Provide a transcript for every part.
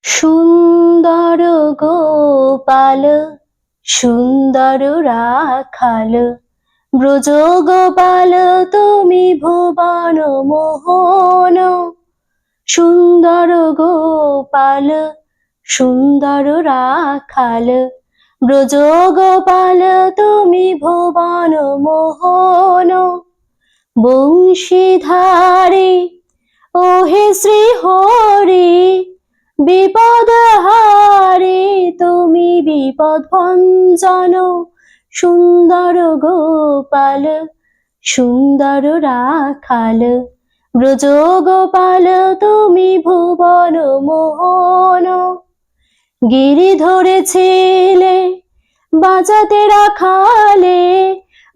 সুন্দর গোপাল সুন্দর রাখাল, ব্রজ গোপাল তুমি ভুবন মোহন। সুন্দর গোপাল সুন্দর রাখাল, ব্রজ গোপাল তুমি ভুবন মোহন। বংশীধারী ওহে শ্রী হরি, বিপদ হারে তুমি বিপদ ভঞ্জন। সুন্দর গোপাল সুন্দর রাখাল, ব্রজ গোপাল তুমি ভুবন মোহন। গিরি ধরেছিলে বাজাতে রাখালে,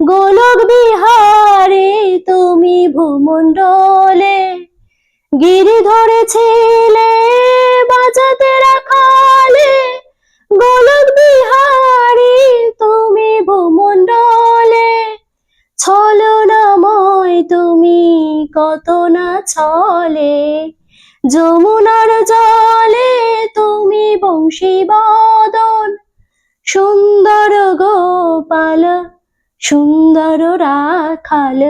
গোলক বিহারে তুমি ভূমণ্ডলে। গিরি ধরেছিলে বাজাতে রাখালে, গোলক বিহারে তুমি ভূমণ্ডলে। ছলনাময় তুমি কত না ছলে, যমুনার জলে তুমি বংশীবদন। সুন্দর গোপাল সুন্দর রাখাল,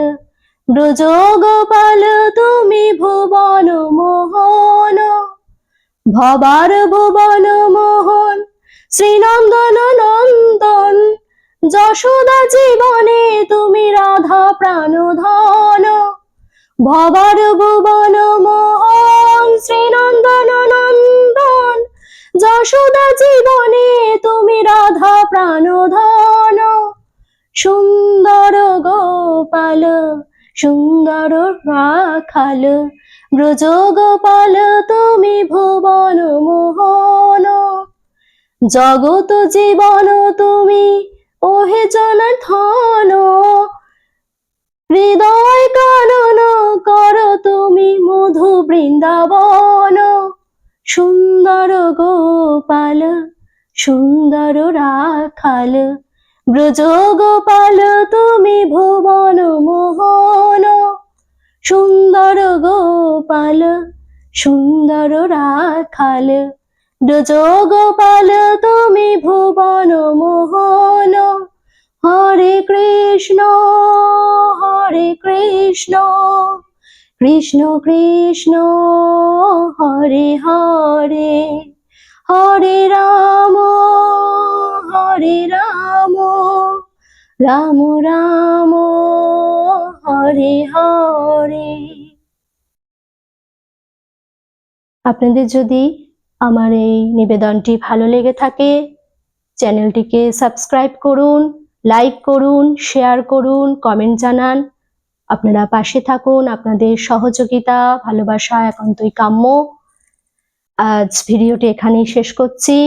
ব্রজ গোপাল তুমি ভুবন মোহন। ভবার ভুবন মোহন শ্রীনন্দন নন্দন, যশোদা জীবনে তুমি রাধা প্রাণধন। ভবার ভুবন মোহন শ্রীনন্দন নন্দন, যশোদা জীবনে তুমি রাধা প্রাণধন। সুন্দর গোপাল সুন্দর রাখাল, ব্রজ গোপাল তুমি ভুবন মোহন। জগত জীবন তুমি ওহে জনার্দন, হৃদয় কানন কর তুমি মধু বৃন্দাবন। সুন্দর গোপাল সুন্দর রাখাল, ব্রজ গোপাল তুমি ভুবন মোহন। সুন্দর গোপাল সুন্দর রাখাল, ব্রজ গোপাল তুমি ভুবন মোহন। হরে কৃষ্ণ কৃষ্ণ কৃষ্ণ হরে হরে, হরে রাম রাম রাম হরে হরে। আপনাদের যদি আমার এই নিবেদনটি ভালো লেগে থাকে, চ্যানেলটিকে সাবস্ক্রাইব করুন, লাইক করুন, শেয়ার করুন, কমেন্ট জানান। আপনারা পাশে থাকুন, আপনাদের সহযোগিতা ভালোবাসা একান্তই কাম্য। আজ ভিডিওটি এখানেই শেষ করছি।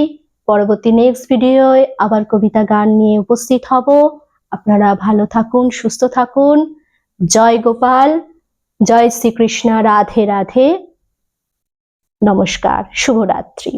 পরবর্তী নেক্সট ভিডিওয় আবার কবিতা গান নিয়ে উপস্থিত হব। আপনারা ভালো থাকুন, সুস্থ থাকুন। জয় গোপাল, জয় শ্রীকৃষ্ণ, রাধে রাধে। নমস্কার, শুভরাত্রি।